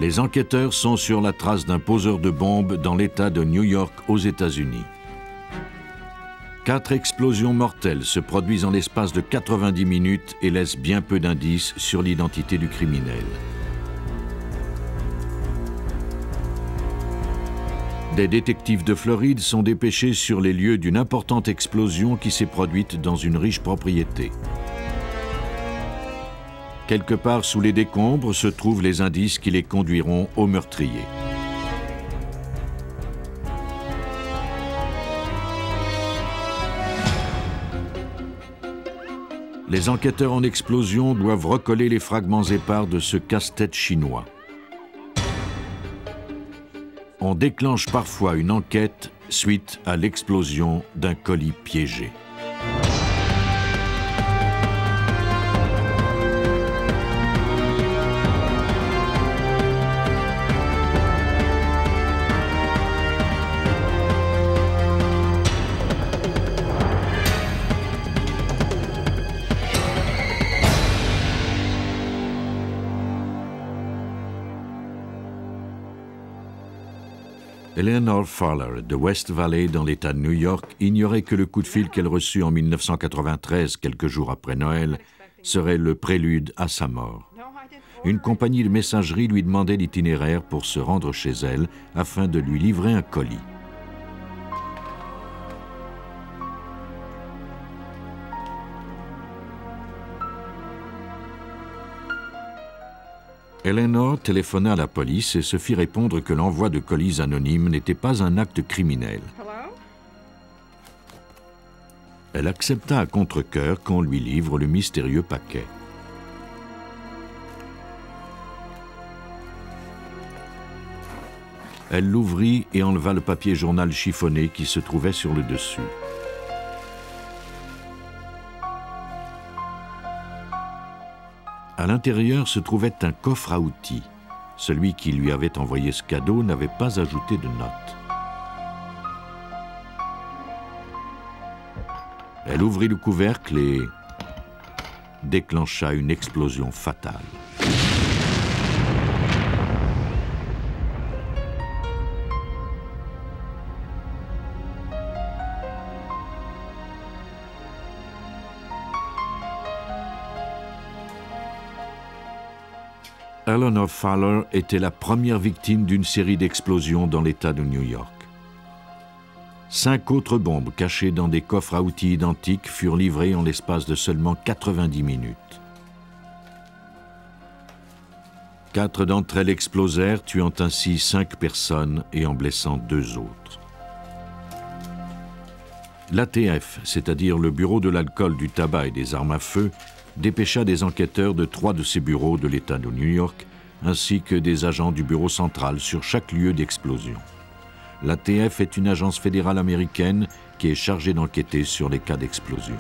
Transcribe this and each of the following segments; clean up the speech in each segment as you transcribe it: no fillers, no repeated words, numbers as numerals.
Les enquêteurs sont sur la trace d'un poseur de bombes dans l'État de New York aux États-Unis. 4 explosions mortelles se produisent en l'espace de 90 minutes et laissent bien peu d'indices sur l'identité du criminel. Des détectives de Floride sont dépêchés sur les lieux d'une importante explosion qui s'est produite dans une riche propriété. Quelque part sous les décombres se trouvent les indices qui les conduiront au meurtrier. Les enquêteurs en explosion doivent recoller les fragments épars de ce casse-tête chinois. On déclenche parfois une enquête suite à l'explosion d'un colis piégé. Eleanor Fowler de West Valley dans l'État de New York ignorait que le coup de fil qu'elle reçut en 1993, quelques jours après Noël, serait le prélude à sa mort. Une compagnie de messagerie lui demandait l'itinéraire pour se rendre chez elle afin de lui livrer un colis. Eleanor téléphona à la police et se fit répondre que l'envoi de colis anonymes n'était pas un acte criminel. Elle accepta à contre-cœur qu'on lui livre le mystérieux paquet. Elle l'ouvrit et enleva le papier journal chiffonné qui se trouvait sur le dessus. À l'intérieur se trouvait un coffre à outils. Celui qui lui avait envoyé ce cadeau n'avait pas ajouté de notes. Elle ouvrit le couvercle et déclencha une explosion fatale. Eleanor Fowler était la première victime d'une série d'explosions dans l'État de New York. 5 autres bombes cachées dans des coffres à outils identiques furent livrées en l'espace de seulement 90 minutes. 4 d'entre elles explosèrent, tuant ainsi 5 personnes et en blessant 2 autres. L'ATF, c'est-à-dire le Bureau de l'alcool, du tabac et des armes à feu, dépêcha des enquêteurs de 3 de ces bureaux de l'État de New York, ainsi que des agents du bureau central sur chaque lieu d'explosion. L'ATF est une agence fédérale américaine qui est chargée d'enquêter sur les cas d'explosion.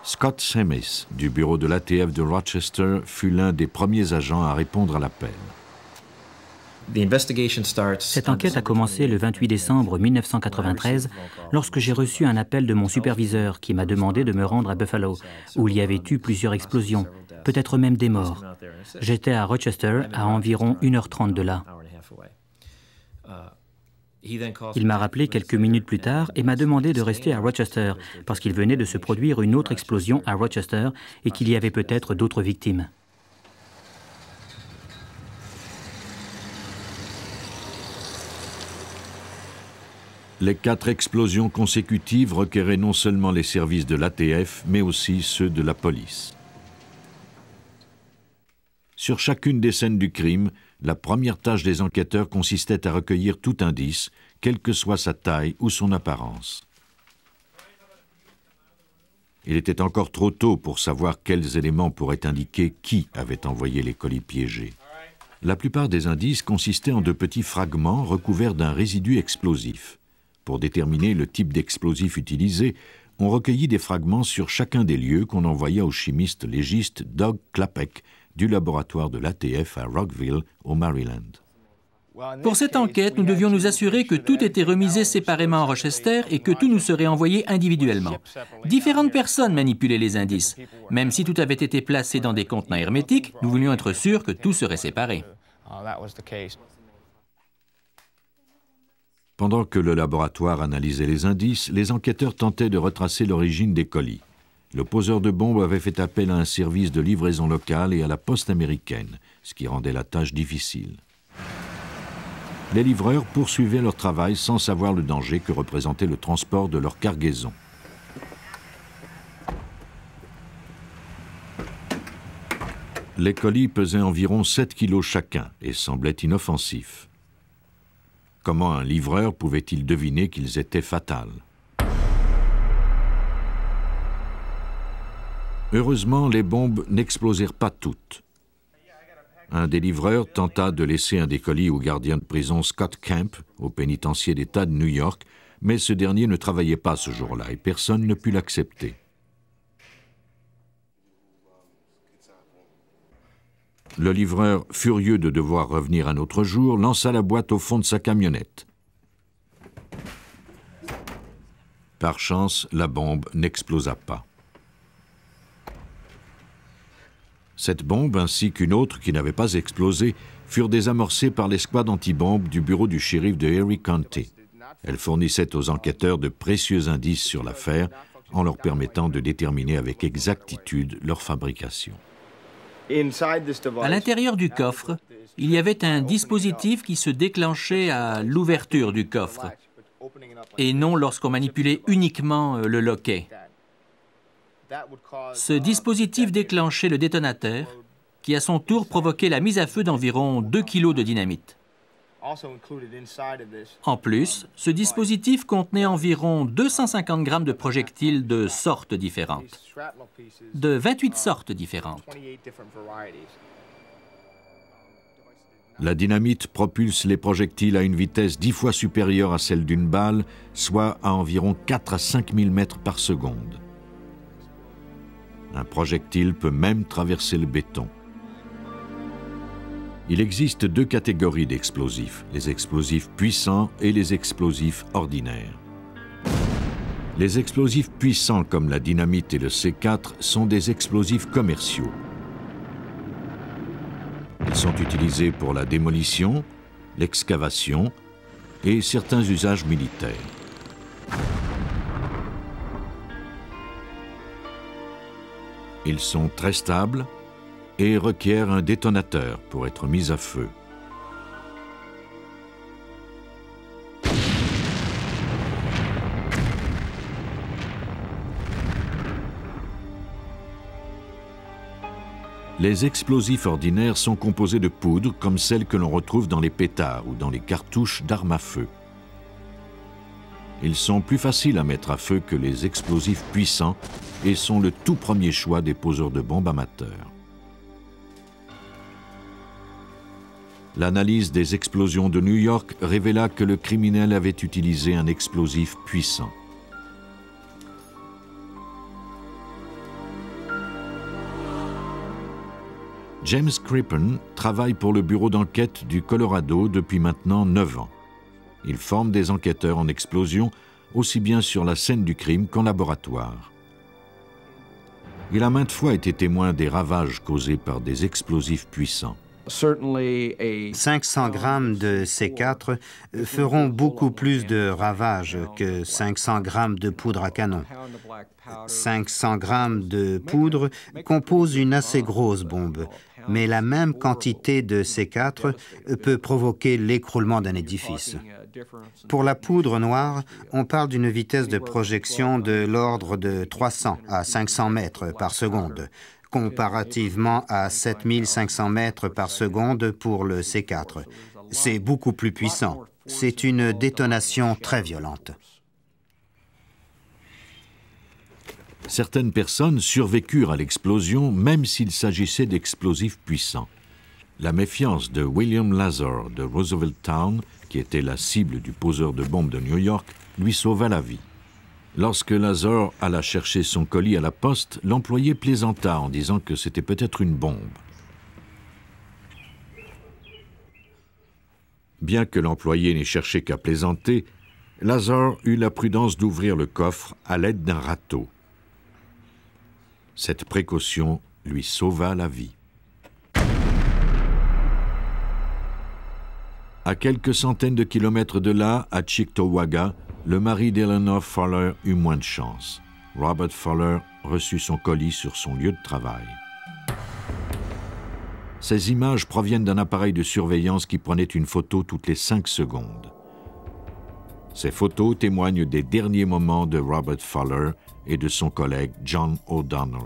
Scott Semmis, du bureau de l'ATF de Rochester, fut l'un des premiers agents à répondre à l'appel. Cette enquête a commencé le 28 décembre 1993, lorsque j'ai reçu un appel de mon superviseur qui m'a demandé de me rendre à Buffalo, où il y avait eu plusieurs explosions, peut-être même des morts. J'étais à Rochester, à environ 1h30 de là. Il m'a rappelé quelques minutes plus tard et m'a demandé de rester à Rochester, parce qu'il venait de se produire une autre explosion à Rochester et qu'il y avait peut-être d'autres victimes. Les 4 explosions consécutives requéraient non seulement les services de l'ATF, mais aussi ceux de la police. Sur chacune des scènes du crime, la première tâche des enquêteurs consistait à recueillir tout indice, quelle que soit sa taille ou son apparence. Il était encore trop tôt pour savoir quels éléments pourraient indiquer qui avait envoyé les colis piégés. La plupart des indices consistaient en de petits fragments recouverts d'un résidu explosif. Pour déterminer le type d'explosif utilisé, on recueillit des fragments sur chacun des lieux qu'on envoya au chimiste légiste Doug Klapek du laboratoire de l'ATF à Rockville, au Maryland. Pour cette enquête, nous devions nous assurer que tout était remisé séparément à Rochester et que tout nous serait envoyé individuellement. Différentes personnes manipulaient les indices. Même si tout avait été placé dans des contenants hermétiques, nous voulions être sûrs que tout serait séparé. Pendant que le laboratoire analysait les indices, les enquêteurs tentaient de retracer l'origine des colis. Le poseur de bombes avait fait appel à un service de livraison locale et à la poste américaine, ce qui rendait la tâche difficile. Les livreurs poursuivaient leur travail sans savoir le danger que représentait le transport de leur cargaison. Les colis pesaient environ 7 kilos chacun et semblaient inoffensifs. Comment un livreur pouvait-il deviner qu'ils étaient fatals? Heureusement, les bombes n'explosèrent pas toutes. Un des livreurs tenta de laisser un des colis au gardien de prison Scott Camp, au pénitencier d'État de New York, mais ce dernier ne travaillait pas ce jour-là et personne ne put l'accepter. Le livreur, furieux de devoir revenir un autre jour, lança la boîte au fond de sa camionnette. Par chance, la bombe n'explosa pas. Cette bombe, ainsi qu'une autre qui n'avait pas explosé, furent désamorcées par l'escouade anti-bombe du bureau du shérif de Erie County. Elle fournissait aux enquêteurs de précieux indices sur l'affaire, en leur permettant de déterminer avec exactitude leur fabrication. À l'intérieur du coffre, il y avait un dispositif qui se déclenchait à l'ouverture du coffre, et non lorsqu'on manipulait uniquement le loquet. Ce dispositif déclenchait le détonateur, qui à son tour provoquait la mise à feu d'environ 2 kilos de dynamite. En plus, ce dispositif contenait environ 250 grammes de projectiles de sortes différentes, de 28 sortes différentes. La dynamite propulse les projectiles à une vitesse 10 fois supérieure à celle d'une balle, soit à environ 4 à 5 000 mètres par seconde. Un projectile peut même traverser le béton. Il existe 2 catégories d'explosifs, les explosifs puissants et les explosifs ordinaires. Les explosifs puissants comme la dynamite et le C4 sont des explosifs commerciaux. Ils sont utilisés pour la démolition, l'excavation et certains usages militaires. Ils sont très stables et requièrent un détonateur pour être mis à feu. Les explosifs ordinaires sont composés de poudre comme celle que l'on retrouve dans les pétards ou dans les cartouches d'armes à feu. Ils sont plus faciles à mettre à feu que les explosifs puissants et sont le tout premier choix des poseurs de bombes amateurs. L'analyse des explosions de New York révéla que le criminel avait utilisé un explosif puissant. James Crippen travaille pour le bureau d'enquête du Colorado depuis maintenant 9 ans. Il forme des enquêteurs en explosion, aussi bien sur la scène du crime qu'en laboratoire. Il a maintes fois été témoin des ravages causés par des explosifs puissants. 500 grammes de C4 feront beaucoup plus de ravages que 500 grammes de poudre à canon. 500 grammes de poudre composent une assez grosse bombe, mais la même quantité de C4 peut provoquer l'écroulement d'un édifice. Pour la poudre noire, on parle d'une vitesse de projection de l'ordre de 300 à 500 mètres par seconde, comparativement à 7500 mètres par seconde pour le C4. C'est beaucoup plus puissant. C'est une détonation très violente. Certaines personnes survécurent à l'explosion même s'il s'agissait d'explosifs puissants. La méfiance de William Lazar de Roosevelt Town, qui était la cible du poseur de bombes de New York, lui sauva la vie. Lorsque Lazar alla chercher son colis à la poste, l'employé plaisanta en disant que c'était peut-être une bombe. Bien que l'employé n'ait cherché qu'à plaisanter, Lazar eut la prudence d'ouvrir le coffre à l'aide d'un râteau. Cette précaution lui sauva la vie. À quelques centaines de kilomètres de là, à Cheektowaga, le mari d'Eleanor Fowler eut moins de chance. Robert Fowler reçut son colis sur son lieu de travail. Ces images proviennent d'un appareil de surveillance qui prenait une photo toutes les 5 secondes. Ces photos témoignent des derniers moments de Robert Fowler et de son collègue John O'Donnell.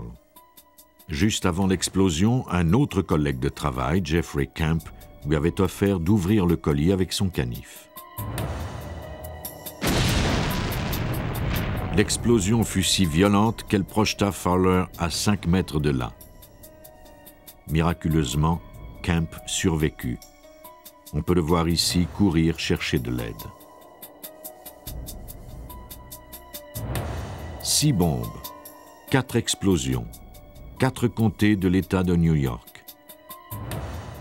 Juste avant l'explosion, un autre collègue de travail, Jeffrey Camp, lui avait offert d'ouvrir le colis avec son canif. L'explosion fut si violente qu'elle projeta Fowler à 5 mètres de là. Miraculeusement, Camp survécut. On peut le voir ici courir chercher de l'aide. 6 bombes, 4 explosions, 4 comtés de l'État de New York.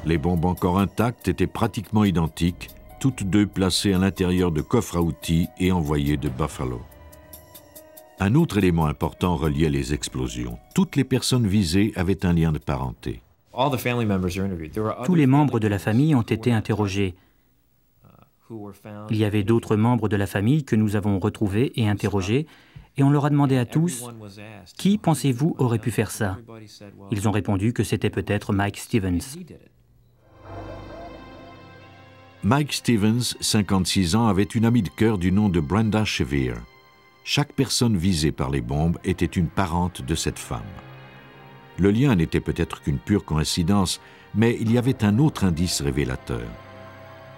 Les bombes encore intactes étaient pratiquement identiques, toutes deux placées à l'intérieur de coffres à outils et envoyées de Buffalo. Un autre élément important reliait les explosions. Toutes les personnes visées avaient un lien de parenté. Tous les membres de la famille ont été interrogés. Il y avait d'autres membres de la famille que nous avons retrouvés et interrogés, et on leur a demandé à tous « Qui, pensez-vous, aurait pu faire ça ?» Ils ont répondu que c'était peut-être Mike Stevens. Mike Stevens, 56 ans, avait une amie de cœur du nom de Brenda Shevere. Chaque personne visée par les bombes était une parente de cette femme. Le lien n'était peut-être qu'une pure coïncidence, mais il y avait un autre indice révélateur.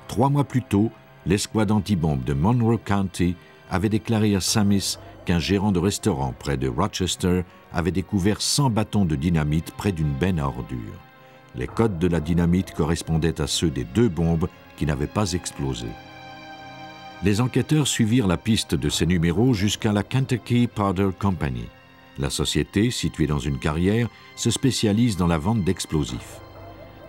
3 mois plus tôt, l'escouade anti-bombe de Monroe County avait déclaré à Samis qu'un gérant de restaurant près de Rochester avait découvert 100 bâtons de dynamite près d'une benne à ordures. Les codes de la dynamite correspondaient à ceux des 2 bombes qui n'avaient pas explosé. Les enquêteurs suivirent la piste de ces numéros jusqu'à la Kentucky Powder Company. La société, située dans une carrière, se spécialise dans la vente d'explosifs.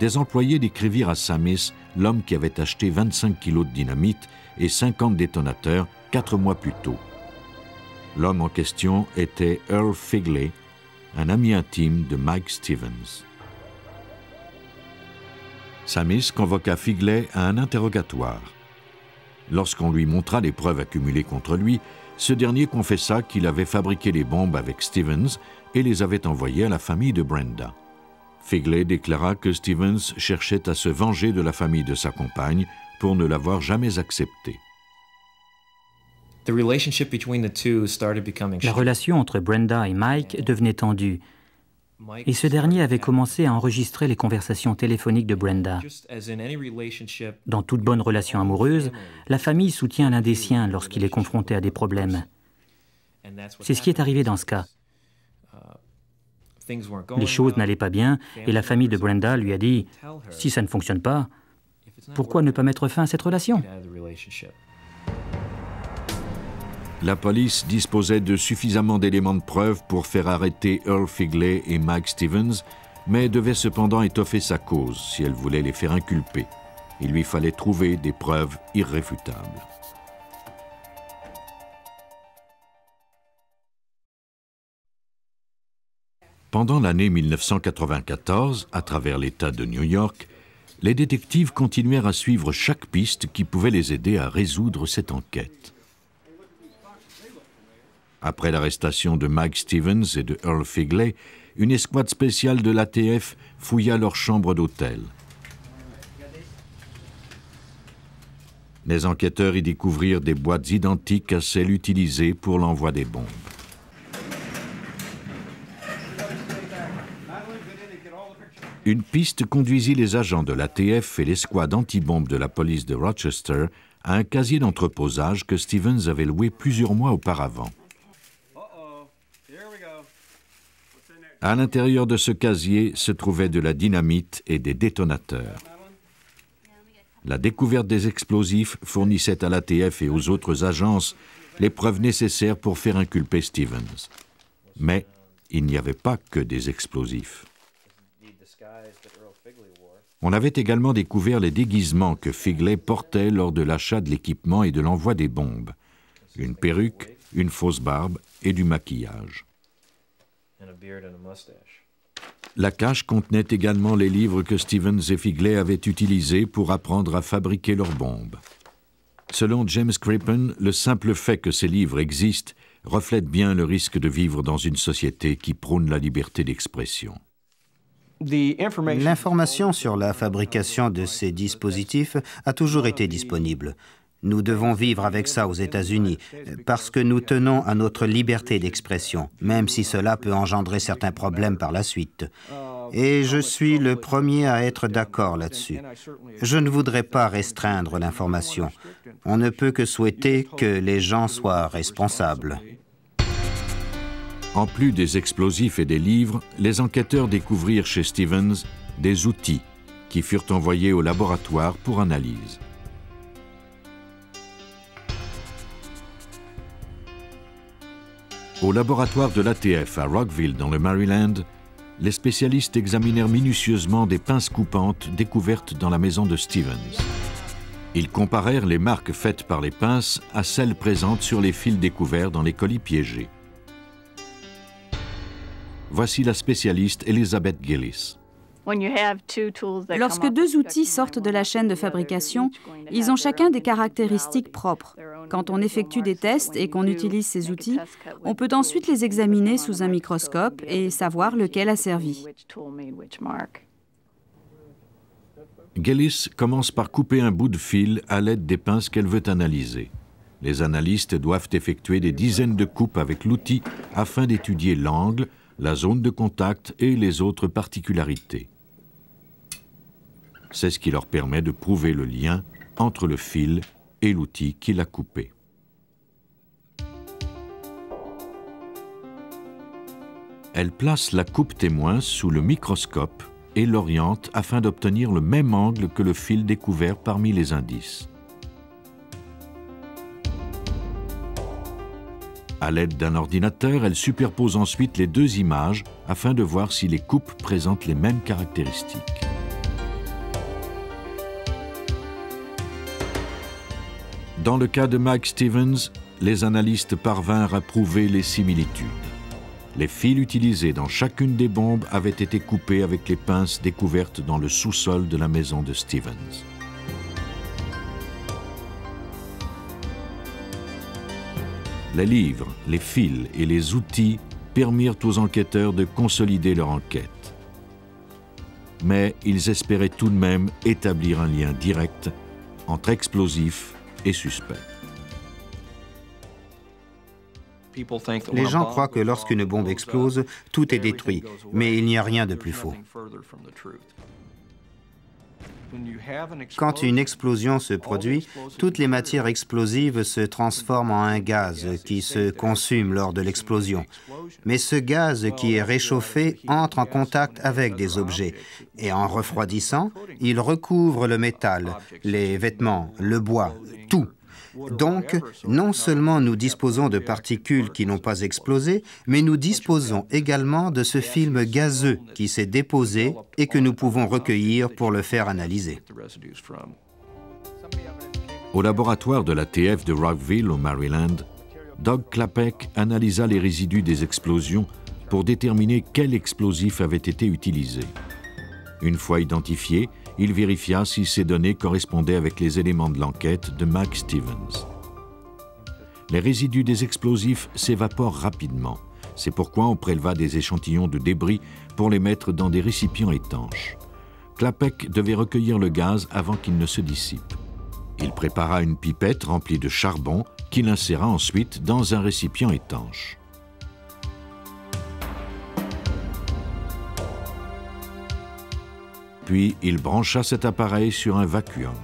Des employés décrivirent à Samis l'homme qui avait acheté 25 kilos de dynamite et 50 détonateurs 4 mois plus tôt. L'homme en question était Earl Figley, un ami intime de Mike Stevens. Samis convoqua Figley à un interrogatoire. Lorsqu'on lui montra les preuves accumulées contre lui, ce dernier confessa qu'il avait fabriqué les bombes avec Stevens et les avait envoyées à la famille de Brenda. Figley déclara que Stevens cherchait à se venger de la famille de sa compagne pour ne l'avoir jamais acceptée. La relation entre Brenda et Mike devenait tendue, et ce dernier avait commencé à enregistrer les conversations téléphoniques de Brenda. Dans toute bonne relation amoureuse, la famille soutient l'un des siens lorsqu'il est confronté à des problèmes. C'est ce qui est arrivé dans ce cas. Les choses n'allaient pas bien et la famille de Brenda lui a dit « Si ça ne fonctionne pas, pourquoi ne pas mettre fin à cette relation ?» La police disposait de suffisamment d'éléments de preuve pour faire arrêter Earl Figley et Mike Stevens, mais devait cependant étoffer sa cause si elle voulait les faire inculper. Il lui fallait trouver des preuves irréfutables. Pendant l'année 1994, à travers l'État de New York, les détectives continuèrent à suivre chaque piste qui pouvait les aider à résoudre cette enquête. Après l'arrestation de Mike Stevens et de Earl Figley, une escouade spéciale de l'ATF fouilla leur chambre d'hôtel. Les enquêteurs y découvrirent des boîtes identiques à celles utilisées pour l'envoi des bombes. Une piste conduisit les agents de l'ATF et l'escouade anti-bombe de la police de Rochester à un casier d'entreposage que Stevens avait loué plusieurs mois auparavant. À l'intérieur de ce casier se trouvait de la dynamite et des détonateurs. La découverte des explosifs fournissait à l'ATF et aux autres agences les preuves nécessaires pour faire inculper Stevens. Mais il n'y avait pas que des explosifs. On avait également découvert les déguisements que Figley portait lors de l'achat de l'équipement et de l'envoi des bombes. Une perruque, une fausse barbe et du maquillage. La cache contenait également les livres que Stevens et Figley avaient utilisés pour apprendre à fabriquer leurs bombes. Selon James Crippen, le simple fait que ces livres existent reflète bien le risque de vivre dans une société qui prône la liberté d'expression. L'information sur la fabrication de ces dispositifs a toujours été disponible. Nous devons vivre avec ça aux États-Unis parce que nous tenons à notre liberté d'expression, même si cela peut engendrer certains problèmes par la suite. Et je suis le premier à être d'accord là-dessus. Je ne voudrais pas restreindre l'information. On ne peut que souhaiter que les gens soient responsables. En plus des explosifs et des livres, les enquêteurs découvrirent chez Stevens des outils qui furent envoyés au laboratoire pour analyse. Au laboratoire de l'ATF à Rockville, dans le Maryland, les spécialistes examinèrent minutieusement des pinces coupantes découvertes dans la maison de Stevens. Ils comparèrent les marques faites par les pinces à celles présentes sur les fils découverts dans les colis piégés. Voici la spécialiste Elizabeth Gillis. Lorsque deux outils sortent de la chaîne de fabrication, ils ont chacun des caractéristiques propres. Quand on effectue des tests et qu'on utilise ces outils, on peut ensuite les examiner sous un microscope et savoir lequel a servi. Gillis commence par couper un bout de fil à l'aide des pinces qu'elle veut analyser. Les analystes doivent effectuer des dizaines de coupes avec l'outil afin d'étudier l'angle, la zone de contact et les autres particularités. C'est ce qui leur permet de prouver le lien entre le fil et l'outil qui l'a coupé. Elle place la coupe témoin sous le microscope et l'oriente afin d'obtenir le même angle que le fil découvert parmi les indices. À l'aide d'un ordinateur, elle superpose ensuite les deux images afin de voir si les coupes présentent les mêmes caractéristiques. Dans le cas de Mike Stevens, les analystes parvinrent à prouver les similitudes. Les fils utilisés dans chacune des bombes avaient été coupés avec les pinces découvertes dans le sous-sol de la maison de Stevens. Les livres, les fils et les outils permirent aux enquêteurs de consolider leur enquête. Mais ils espéraient tout de même établir un lien direct entre explosifs et suspects. Les gens croient que lorsqu'une bombe explose, tout est détruit, mais il n'y a rien de plus faux. Quand une explosion se produit, toutes les matières explosives se transforment en un gaz qui se consume lors de l'explosion. Mais ce gaz qui est réchauffé entre en contact avec des objets et en refroidissant, il recouvre le métal, les vêtements, le bois, tout. Donc, non seulement nous disposons de particules qui n'ont pas explosé, mais nous disposons également de ce film gazeux qui s'est déposé et que nous pouvons recueillir pour le faire analyser. Au laboratoire de l'ATF de Rockville, au Maryland, Doug Klapek analysa les résidus des explosions pour déterminer quel explosif avait été utilisé. Une fois identifié, il vérifia si ces données correspondaient avec les éléments de l'enquête de Mike Stevens. Les résidus des explosifs s'évaporent rapidement. C'est pourquoi on préleva des échantillons de débris pour les mettre dans des récipients étanches. Klapek devait recueillir le gaz avant qu'il ne se dissipe. Il prépara une pipette remplie de charbon qu'il inséra ensuite dans un récipient étanche. Puis il brancha cet appareil sur un vacuum.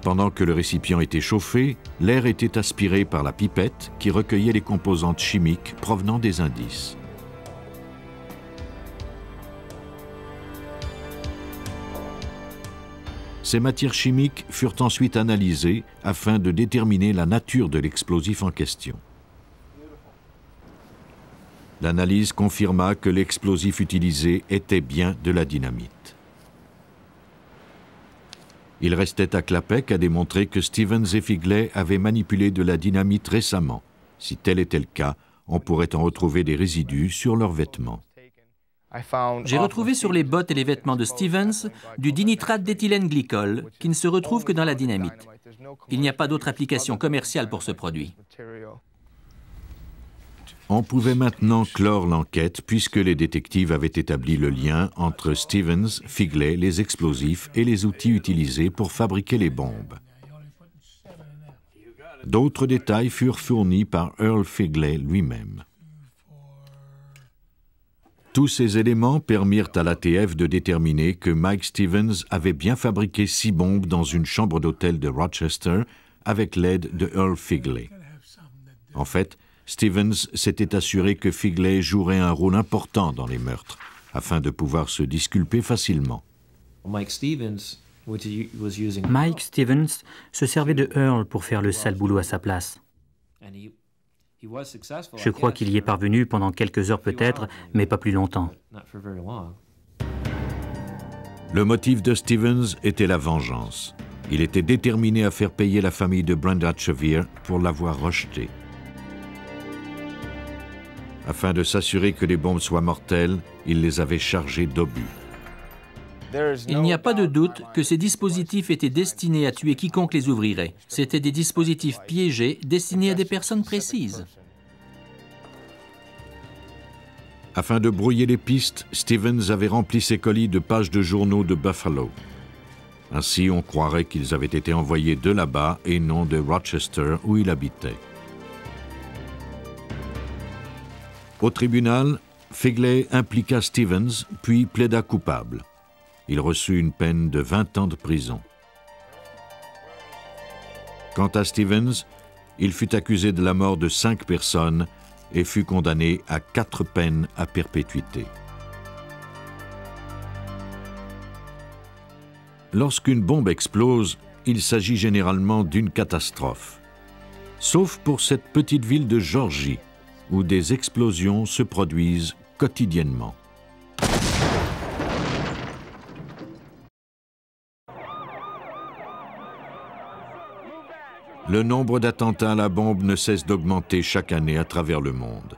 Pendant que le récipient était chauffé, l'air était aspiré par la pipette qui recueillait les composantes chimiques provenant des indices. Ces matières chimiques furent ensuite analysées afin de déterminer la nature de l'explosif en question. L'analyse confirma que l'explosif utilisé était bien de la dynamite. Il restait à Klapek à démontrer que Stevens et Figley avaient manipulé de la dynamite récemment. Si tel était le cas, on pourrait en retrouver des résidus sur leurs vêtements. J'ai retrouvé sur les bottes et les vêtements de Stevens du dinitrate d'éthylène glycol qui ne se retrouve que dans la dynamite. Il n'y a pas d'autre application commerciale pour ce produit. On pouvait maintenant clore l'enquête puisque les détectives avaient établi le lien entre Stevens, Figley, les explosifs et les outils utilisés pour fabriquer les bombes. D'autres détails furent fournis par Earl Figley lui-même. Tous ces éléments permirent à l'ATF de déterminer que Mike Stevens avait bien fabriqué 6 bombes dans une chambre d'hôtel de Rochester avec l'aide de Earl Figley. En fait, Stevens s'était assuré que Figley jouerait un rôle important dans les meurtres, afin de pouvoir se disculper facilement. Mike Stevens se servait de Earl pour faire le sale boulot à sa place. Je crois qu'il y est parvenu pendant quelques heures peut-être, mais pas plus longtemps. Le motif de Stevens était la vengeance. Il était déterminé à faire payer la famille de Brenda Chevere pour l'avoir rejeté. Afin de s'assurer que les bombes soient mortelles, il les avait chargées d'obus. Il n'y a pas de doute que ces dispositifs étaient destinés à tuer quiconque les ouvrirait. C'étaient des dispositifs piégés destinés à des personnes précises. Afin de brouiller les pistes, Stevens avait rempli ses colis de pages de journaux de Buffalo. Ainsi, on croirait qu'ils avaient été envoyés de là-bas et non de Rochester où il habitait. Au tribunal, Figley impliqua Stevens, puis plaida coupable. Il reçut une peine de 20 ans de prison. Quant à Stevens, il fut accusé de la mort de 5 personnes et fut condamné à 4 peines à perpétuité. Lorsqu'une bombe explose, il s'agit généralement d'une catastrophe. Sauf pour cette petite ville de Géorgie, où des explosions se produisent quotidiennement. Le nombre d'attentats à la bombe ne cesse d'augmenter chaque année à travers le monde.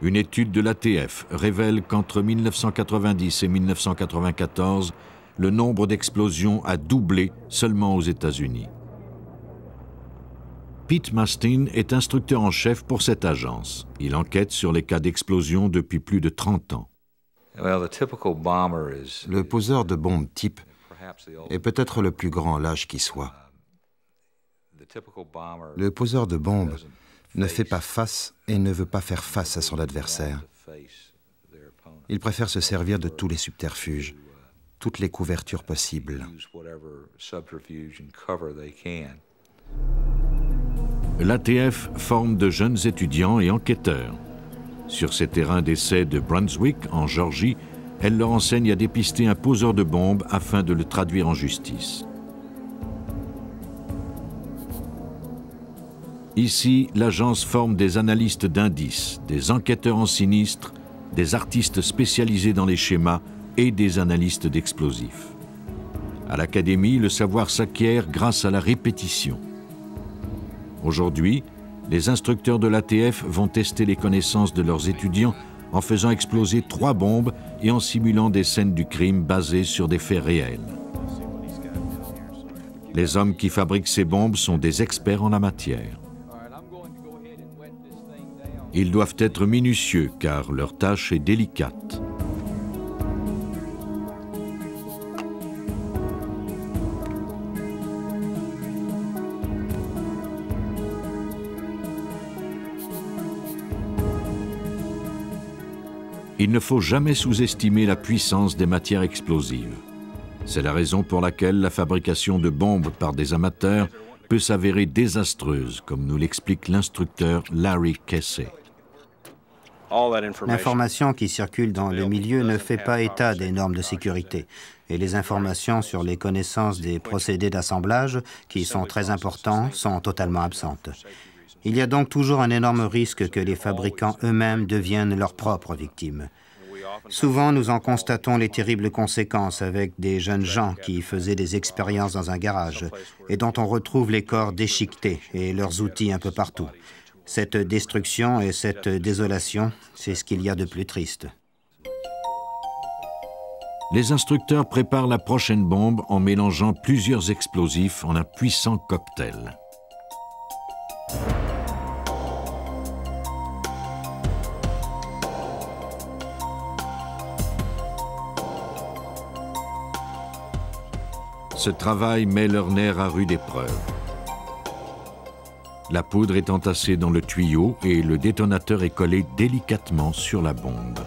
Une étude de l'ATF révèle qu'entre 1990 et 1994, le nombre d'explosions a doublé seulement aux États-Unis. Pete Mastin est instructeur en chef pour cette agence. Il enquête sur les cas d'explosion depuis plus de 30 ans. Le poseur de bombes type est peut-être le plus grand lâche qui soit. Le poseur de bombes ne fait pas face et ne veut pas faire face à son adversaire. Il préfère se servir de tous les subterfuges, toutes les couvertures possibles. L'ATF forme de jeunes étudiants et enquêteurs. Sur ces terrains d'essai de Brunswick, en Géorgie, elle leur enseigne à dépister un poseur de bombes afin de le traduire en justice. Ici, l'agence forme des analystes d'indices, des enquêteurs en sinistre, des artistes spécialisés dans les schémas et des analystes d'explosifs. À l'académie, le savoir s'acquiert grâce à la répétition. Aujourd'hui, les instructeurs de l'ATF vont tester les connaissances de leurs étudiants en faisant exploser 3 bombes et en simulant des scènes du crime basées sur des faits réels. Les hommes qui fabriquent ces bombes sont des experts en la matière. Ils doivent être minutieux car leur tâche est délicate. Il ne faut jamais sous-estimer la puissance des matières explosives. C'est la raison pour laquelle la fabrication de bombes par des amateurs peut s'avérer désastreuse, comme nous l'explique l'instructeur Larry Kessé. L'information qui circule dans le milieu ne fait pas état des normes de sécurité et les informations sur les connaissances des procédés d'assemblage, qui sont très importants, sont totalement absentes. Il y a donc toujours un énorme risque que les fabricants eux-mêmes deviennent leurs propres victimes. Souvent, nous en constatons les terribles conséquences avec des jeunes gens qui faisaient des expériences dans un garage et dont on retrouve les corps déchiquetés et leurs outils un peu partout. Cette destruction et cette désolation, c'est ce qu'il y a de plus triste. Les instructeurs préparent la prochaine bombe en mélangeant plusieurs explosifs en un puissant cocktail. Ce travail met leur nerf à rude épreuve. La poudre est entassée dans le tuyau et le détonateur est collé délicatement sur la bombe.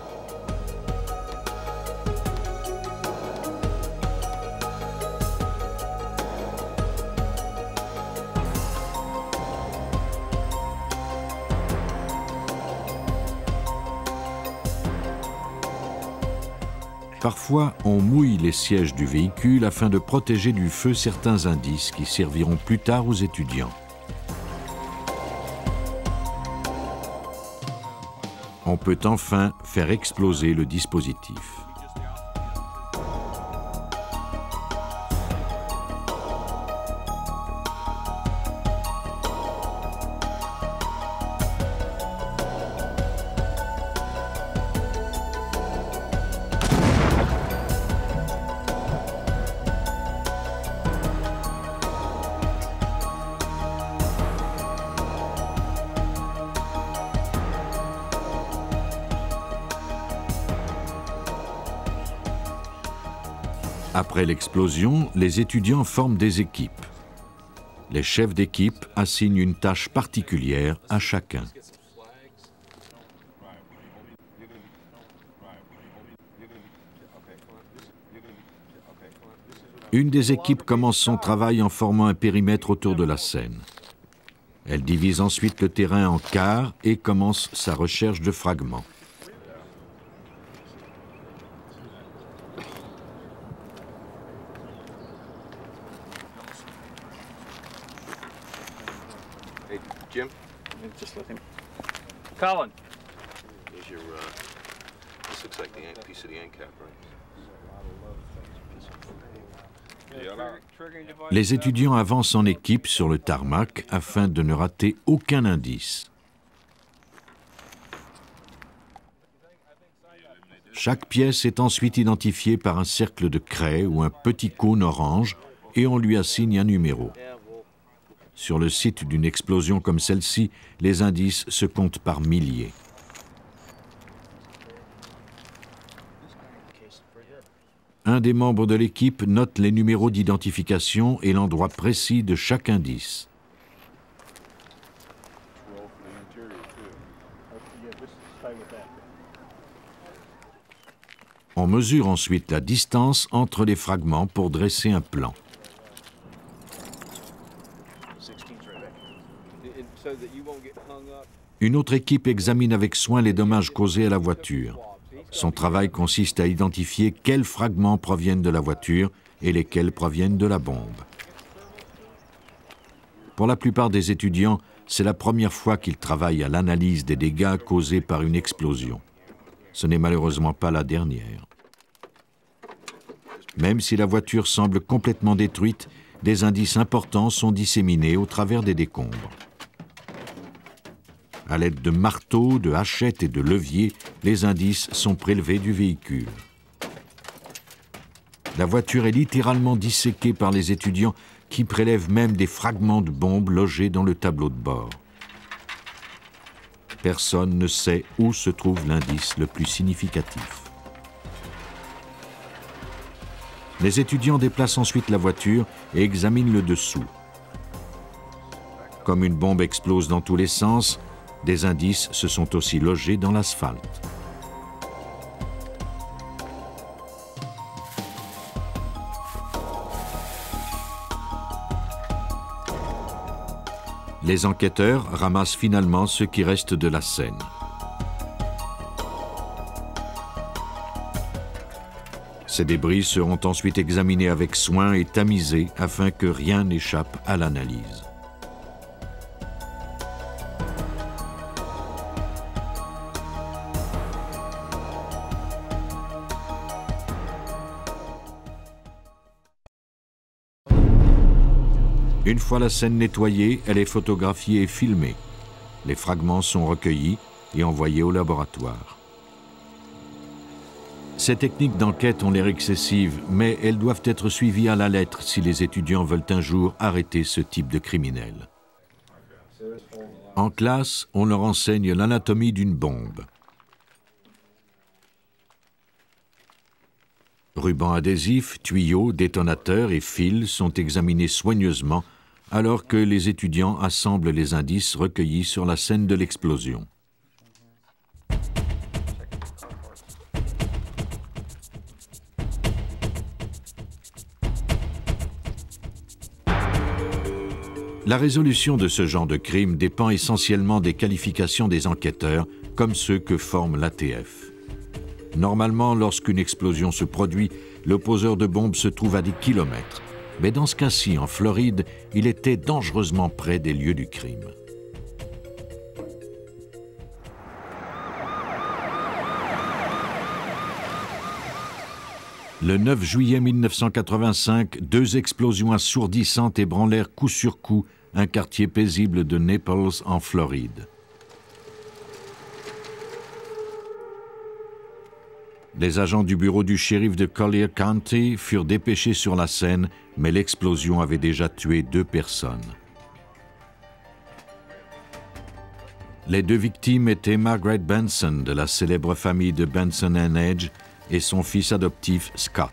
Parfois, on mouille les sièges du véhicule afin de protéger du feu certains indices qui serviront plus tard aux étudiants. On peut enfin faire exploser le dispositif. Après l'explosion, les étudiants forment des équipes. Les chefs d'équipe assignent une tâche particulière à chacun. Une des équipes commence son travail en formant un périmètre autour de la scène. Elle divise ensuite le terrain en quarts et commence sa recherche de fragments. Jim? Just let him. Colin. Here's your, this looks like the piece of the end cap, right? Les étudiants avancent en équipe sur le tarmac afin de ne rater aucun indice. Chaque pièce est ensuite identifiée par un cercle de craie ou un petit cône orange et on lui assigne un numéro. Sur le site d'une explosion comme celle-ci, les indices se comptent par milliers. Un des membres de l'équipe note les numéros d'identification et l'endroit précis de chaque indice. On mesure ensuite la distance entre les fragments pour dresser un plan. Une autre équipe examine avec soin les dommages causés à la voiture. Son travail consiste à identifier quels fragments proviennent de la voiture et lesquels proviennent de la bombe. Pour la plupart des étudiants, c'est la première fois qu'ils travaillent à l'analyse des dégâts causés par une explosion. Ce n'est malheureusement pas la dernière. Même si la voiture semble complètement détruite, des indices importants sont disséminés au travers des décombres. À l'aide de marteaux, de hachettes et de leviers, les indices sont prélevés du véhicule. La voiture est littéralement disséquée par les étudiants qui prélèvent même des fragments de bombes logés dans le tableau de bord. Personne ne sait où se trouve l'indice le plus significatif. Les étudiants déplacent ensuite la voiture et examinent le dessous. Comme une bombe explose dans tous les sens, des indices se sont aussi logés dans l'asphalte. Les enquêteurs ramassent finalement ce qui reste de la scène. Ces débris seront ensuite examinés avec soin et tamisés afin que rien n'échappe à l'analyse. Une fois la scène nettoyée, elle est photographiée et filmée. Les fragments sont recueillis et envoyés au laboratoire. Ces techniques d'enquête ont l'air excessives, mais elles doivent être suivies à la lettre si les étudiants veulent un jour arrêter ce type de criminel. En classe, on leur enseigne l'anatomie d'une bombe. Rubans adhésifs, tuyaux, détonateurs et fils sont examinés soigneusement alors que les étudiants assemblent les indices recueillis sur la scène de l'explosion. La résolution de ce genre de crime dépend essentiellement des qualifications des enquêteurs, comme ceux que forme l'ATF. Normalement, lorsqu'une explosion se produit, le poseur de bombe se trouve à des kilomètres. Mais dans ce cas-ci, en Floride, il était dangereusement près des lieux du crime. Le 9 juillet 1985, 2 explosions assourdissantes ébranlèrent coup sur coup un quartier paisible de Naples, en Floride. Les agents du bureau du shérif de Collier County furent dépêchés sur la scène, mais l'explosion avait déjà tué 2 personnes. Les 2 victimes étaient Margaret Benson, de la célèbre famille de Benson and Edge, et son fils adoptif Scott.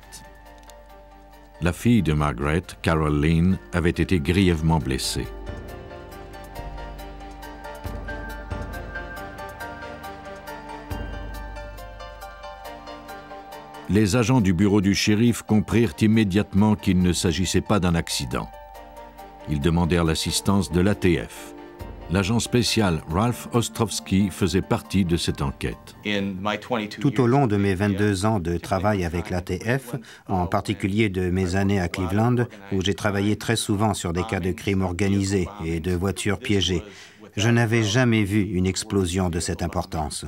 La fille de Margaret, Carol Lynn, avait été grièvement blessée. Les agents du bureau du shérif comprirent immédiatement qu'il ne s'agissait pas d'un accident. Ils demandèrent l'assistance de l'ATF. L'agent spécial Ralph Ostrowski faisait partie de cette enquête. Tout au long de mes 22 ans de travail avec l'ATF, en particulier de mes années à Cleveland, où j'ai travaillé très souvent sur des cas de crimes organisés et de voitures piégées, je n'avais jamais vu une explosion de cette importance.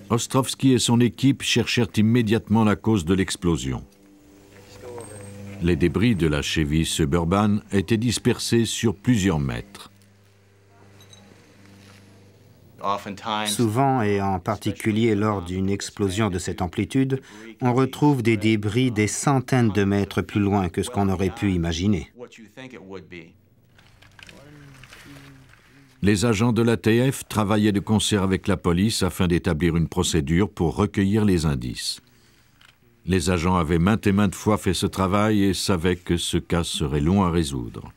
Ostrowski et son équipe cherchèrent immédiatement la cause de l'explosion. Les débris de la Chevy Suburban étaient dispersés sur plusieurs mètres. Souvent, et en particulier lors d'une explosion de cette amplitude, on retrouve des débris des centaines de mètres plus loin que ce qu'on aurait pu imaginer. Les agents de l'ATF travaillaient de concert avec la police afin d'établir une procédure pour recueillir les indices. Les agents avaient maintes et maintes fois fait ce travail et savaient que ce cas serait long à résoudre.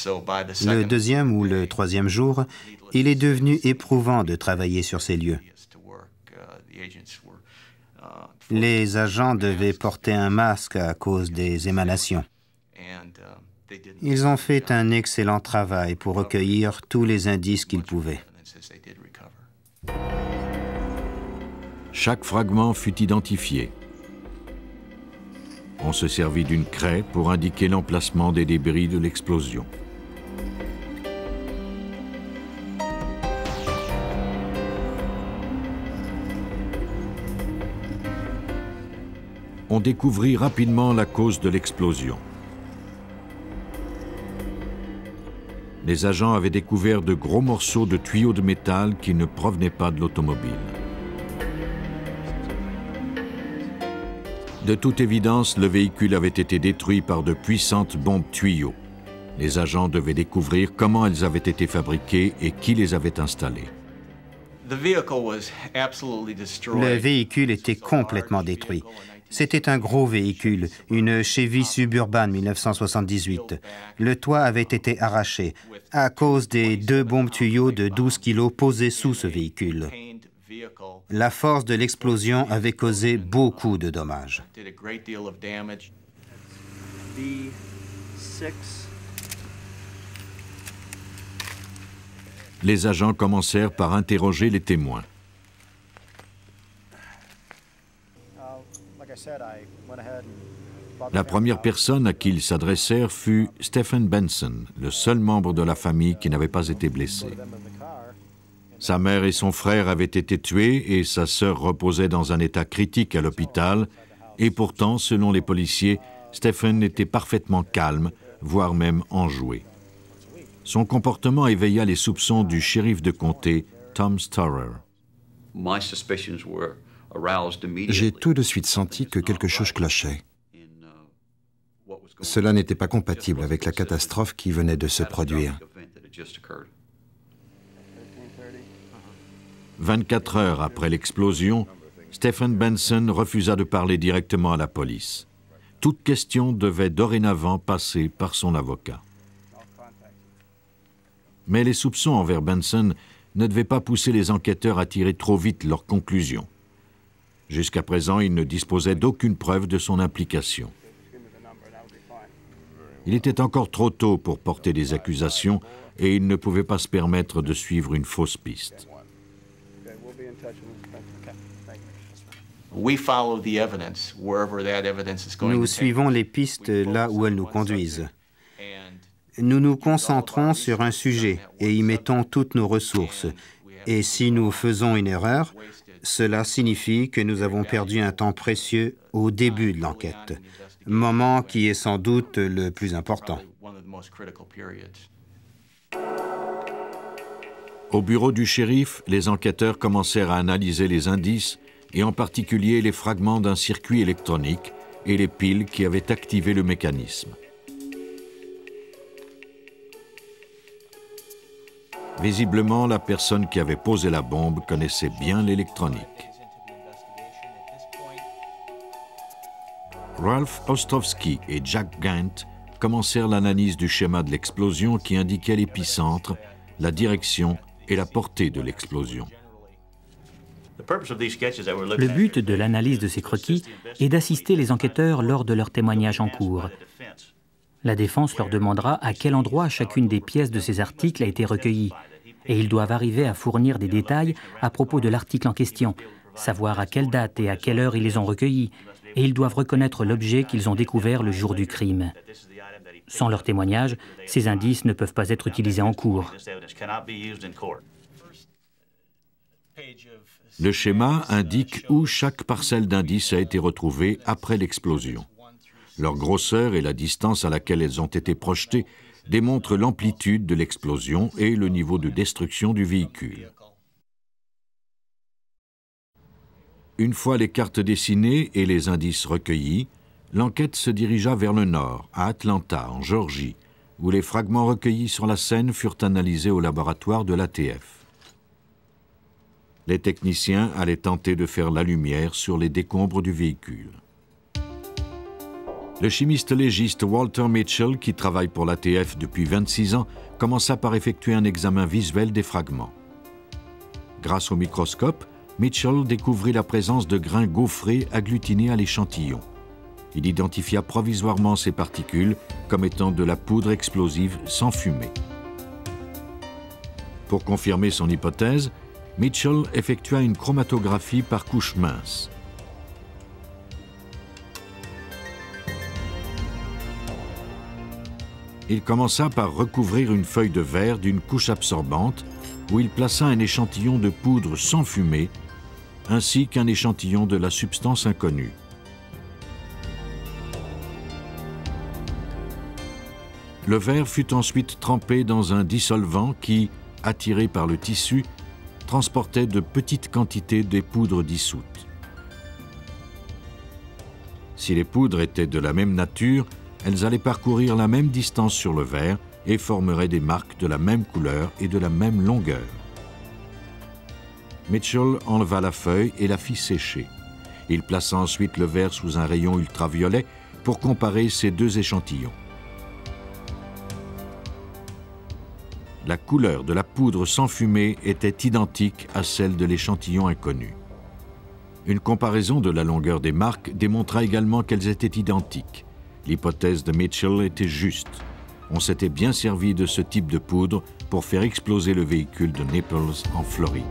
Le 2e ou le 3e jour, il est devenu éprouvant de travailler sur ces lieux. Les agents devaient porter un masque à cause des émanations. Ils ont fait un excellent travail pour recueillir tous les indices qu'ils pouvaient. Chaque fragment fut identifié. On se servit d'une craie pour indiquer l'emplacement des débris de l'explosion. On découvrit rapidement la cause de l'explosion. Les agents avaient découvert de gros morceaux de tuyaux de métal qui ne provenaient pas de l'automobile. De toute évidence, le véhicule avait été détruit par de puissantes bombes tuyaux. Les agents devaient découvrir comment elles avaient été fabriquées et qui les avait installées. Le véhicule était complètement détruit. C'était un gros véhicule, une Chevy Suburban 1978. Le toit avait été arraché à cause des 2 bombes tuyaux de 12 kilos posées sous ce véhicule. La force de l'explosion avait causé beaucoup de dommages. Les agents commencèrent par interroger les témoins. La première personne à qui ils s'adressèrent fut Stephen Benson, le seul membre de la famille qui n'avait pas été blessé. Sa mère et son frère avaient été tués et sa sœur reposait dans un état critique à l'hôpital, et pourtant, selon les policiers, Stephen était parfaitement calme, voire même enjoué. Son comportement éveilla les soupçons du shérif de comté, Tom Storer. J'ai tout de suite senti que quelque chose clochait. Cela n'était pas compatible avec la catastrophe qui venait de se produire. 24 heures après l'explosion, Stephen Benson refusa de parler directement à la police. Toute question devait dorénavant passer par son avocat. Mais les soupçons envers Benson ne devaient pas pousser les enquêteurs à tirer trop vite leurs conclusions. Jusqu'à présent, ils ne disposaient d'aucune preuve de son implication. Il était encore trop tôt pour porter des accusations et ils ne pouvaient pas se permettre de suivre une fausse piste. Nous suivons les pistes là où elles nous conduisent. Nous nous concentrons sur un sujet et y mettons toutes nos ressources. Et si nous faisons une erreur, cela signifie que nous avons perdu un temps précieux au début de l'enquête, moment qui est sans doute le plus important. Au bureau du shérif, les enquêteurs commencèrent à analyser les indices et en particulier les fragments d'un circuit électronique et les piles qui avaient activé le mécanisme. Visiblement, la personne qui avait posé la bombe connaissait bien l'électronique. Ralph Ostrowski et Jack Gant commencèrent l'analyse du schéma de l'explosion qui indiquait l'épicentre, la direction et la portée de l'explosion. Le but de l'analyse de ces croquis est d'assister les enquêteurs lors de leur témoignage en cours. La défense leur demandera à quel endroit chacune des pièces de ces articles a été recueillie, et ils doivent arriver à fournir des détails à propos de l'article en question, savoir à quelle date et à quelle heure ils les ont recueillis, et ils doivent reconnaître l'objet qu'ils ont découvert le jour du crime. Sans leur témoignage, ces indices ne peuvent pas être utilisés en cours. Le schéma indique où chaque parcelle d'indices a été retrouvée après l'explosion. Leur grosseur et la distance à laquelle elles ont été projetées démontrent l'amplitude de l'explosion et le niveau de destruction du véhicule. Une fois les cartes dessinées et les indices recueillis, l'enquête se dirigea vers le nord, à Atlanta, en Géorgie, où les fragments recueillis sur la scène furent analysés au laboratoire de l'ATF. Les techniciens allaient tenter de faire la lumière sur les décombres du véhicule. Le chimiste légiste Walter Mitchell, qui travaille pour l'ATF depuis 26 ans, commença par effectuer un examen visuel des fragments. Grâce au microscope, Mitchell découvrit la présence de grains gaufrés agglutinés à l'échantillon. Il identifia provisoirement ces particules comme étant de la poudre explosive sans fumée. Pour confirmer son hypothèse, Mitchell effectua une chromatographie par couche mince. Il commença par recouvrir une feuille de verre d'une couche absorbante où il plaça un échantillon de poudre sans fumée ainsi qu'un échantillon de la substance inconnue. Le verre fut ensuite trempé dans un dissolvant qui, attiré par le tissu, transportait de petites quantités des poudres dissoutes. Si les poudres étaient de la même nature, elles allaient parcourir la même distance sur le verre et formeraient des marques de la même couleur et de la même longueur. Mitchell enleva la feuille et la fit sécher. Il plaça ensuite le verre sous un rayon ultraviolet pour comparer ces deux échantillons. La couleur de la poudre sans fumée était identique à celle de l'échantillon inconnu. Une comparaison de la longueur des marques démontra également qu'elles étaient identiques. L'hypothèse de Mitchell était juste. On s'était bien servi de ce type de poudre pour faire exploser le véhicule de Naples en Floride.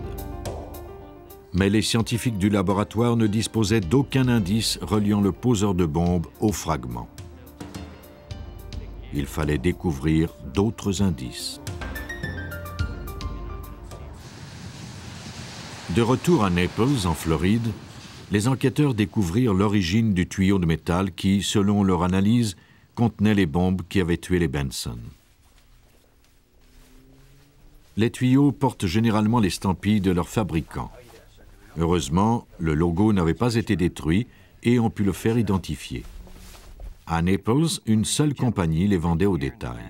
Mais les scientifiques du laboratoire ne disposaient d'aucun indice reliant le poseur de bombes au fragment. Il fallait découvrir d'autres indices. De retour à Naples, en Floride, les enquêteurs découvrirent l'origine du tuyau de métal qui, selon leur analyse, contenait les bombes qui avaient tué les Benson. Les tuyaux portent généralement l'estampille de leur fabricant. Heureusement, le logo n'avait pas été détruit et on put le faire identifier. À Naples, une seule compagnie les vendait au détail.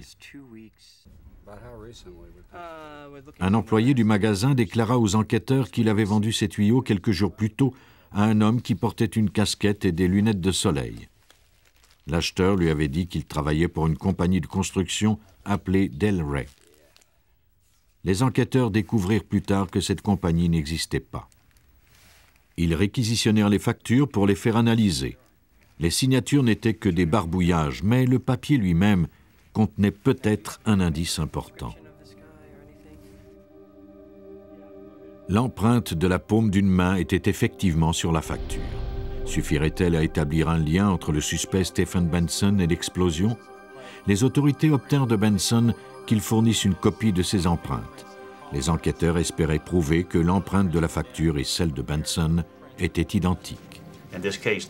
Un employé du magasin déclara aux enquêteurs qu'il avait vendu ces tuyaux quelques jours plus tôt à un homme qui portait une casquette et des lunettes de soleil. L'acheteur lui avait dit qu'il travaillait pour une compagnie de construction appelée Del Rey. Les enquêteurs découvrirent plus tard que cette compagnie n'existait pas. Ils réquisitionnèrent les factures pour les faire analyser. Les signatures n'étaient que des barbouillages, mais le papier lui-même contenait peut-être un indice important. L'empreinte de la paume d'une main était effectivement sur la facture. Suffirait-elle à établir un lien entre le suspect Stephen Benson et l'explosion? Les autorités obtinrent de Benson qu'il fournisse une copie de ses empreintes. Les enquêteurs espéraient prouver que l'empreinte de la facture et celle de Benson étaient identiques.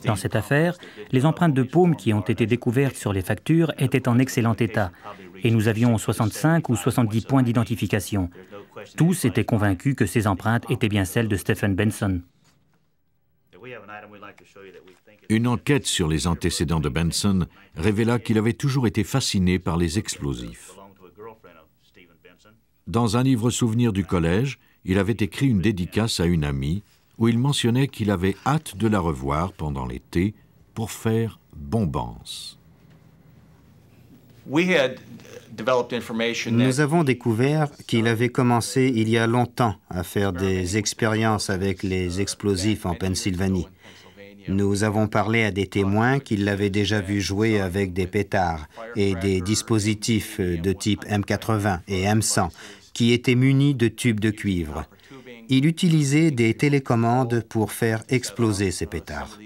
Dans cette affaire, les empreintes de paume qui ont été découvertes sur les factures étaient en excellent état, et nous avions 65 ou 70 points d'identification. Tous étaient convaincus que ces empreintes étaient bien celles de Stephen Benson. Une enquête sur les antécédents de Benson révéla qu'il avait toujours été fasciné par les explosifs. Dans un livre souvenir du collège, il avait écrit une dédicace à une amie où il mentionnait qu'il avait hâte de la revoir pendant l'été pour faire bombance. Nous avons découvert qu'il avait commencé il y a longtemps à faire des expériences avec les explosifs en Pennsylvanie. Nous avons parlé à des témoins qui l'avaient déjà vu jouer avec des pétards et des dispositifs de type M80 et M100 qui étaient munis de tubes de cuivre. Il utilisait des télécommandes pour faire exploser ces pétards.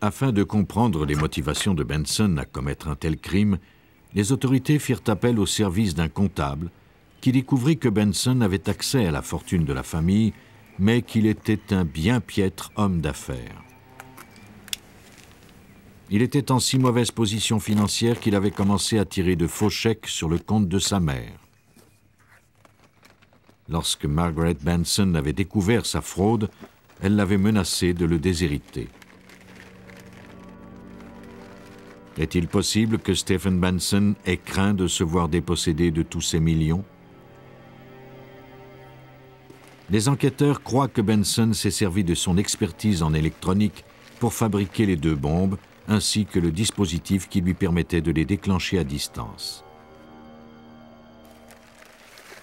Afin de comprendre les motivations de Benson à commettre un tel crime, les autorités firent appel au service d'un comptable qui découvrit que Benson avait accès à la fortune de la famille, mais qu'il était un bien piètre homme d'affaires. Il était en si mauvaise position financière qu'il avait commencé à tirer de faux chèques sur le compte de sa mère. Lorsque Margaret Benson avait découvert sa fraude, elle l'avait menacé de le déshériter. Est-il possible que Stephen Benson ait craint de se voir dépossédé de tous ses millions? Les enquêteurs croient que Benson s'est servi de son expertise en électronique pour fabriquer les deux bombes, ainsi que le dispositif qui lui permettait de les déclencher à distance.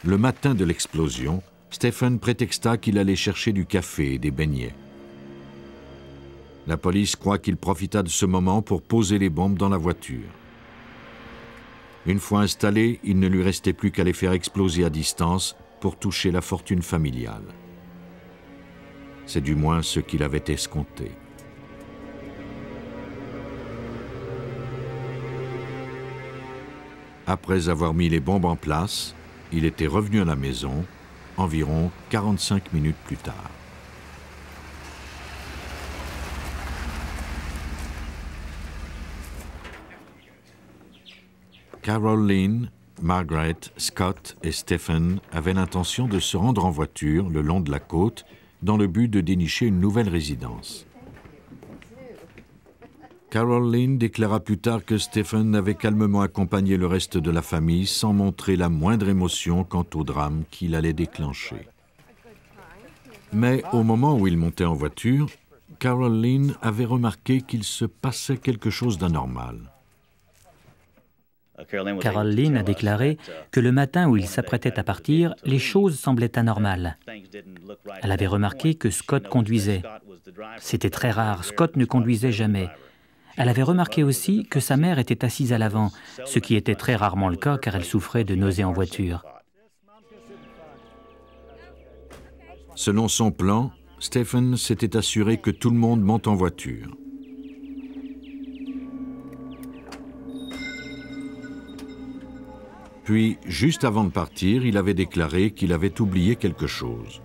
Le matin de l'explosion, Stephen prétexta qu'il allait chercher du café et des beignets. La police croit qu'il profita de ce moment pour poser les bombes dans la voiture. Une fois installées, il ne lui restait plus qu'à les faire exploser à distance pour toucher la fortune familiale. C'est du moins ce qu'il avait escompté. Après avoir mis les bombes en place, il était revenu à la maison environ 45 minutes plus tard. Caroline, Margaret, Scott et Stephen avaient l'intention de se rendre en voiture le long de la côte dans le but de dénicher une nouvelle résidence. Caroline déclara plus tard que Stephen avait calmement accompagné le reste de la famille sans montrer la moindre émotion quant au drame qu'il allait déclencher. Mais au moment où il montait en voiture, Caroline avait remarqué qu'il se passait quelque chose d'anormal. Caroline a déclaré que le matin où il s'apprêtait à partir, les choses semblaient anormales. Elle avait remarqué que Scott conduisait. C'était très rare, Scott ne conduisait jamais. Elle avait remarqué aussi que sa mère était assise à l'avant, ce qui était très rarement le cas car elle souffrait de nausées en voiture. Selon son plan, Stephen s'était assuré que tout le monde monte en voiture. Puis, juste avant de partir, il avait déclaré qu'il avait oublié quelque chose.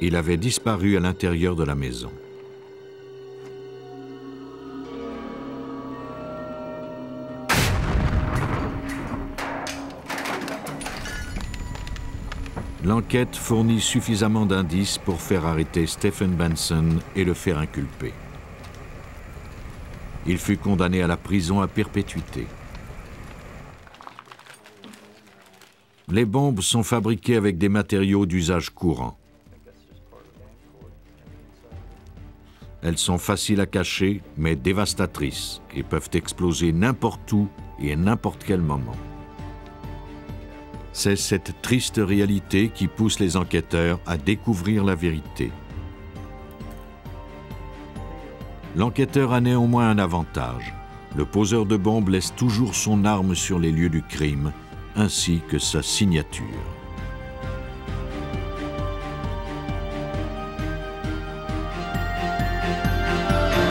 Il avait disparu à l'intérieur de la maison. L'enquête fournit suffisamment d'indices pour faire arrêter Stephen Benson et le faire inculper. Il fut condamné à la prison à perpétuité. Les bombes sont fabriquées avec des matériaux d'usage courant. Elles sont faciles à cacher, mais dévastatrices, et peuvent exploser n'importe où et à n'importe quel moment. C'est cette triste réalité qui pousse les enquêteurs à découvrir la vérité. L'enquêteur a néanmoins un avantage. Le poseur de bombes laisse toujours son arme sur les lieux du crime, ainsi que sa signature.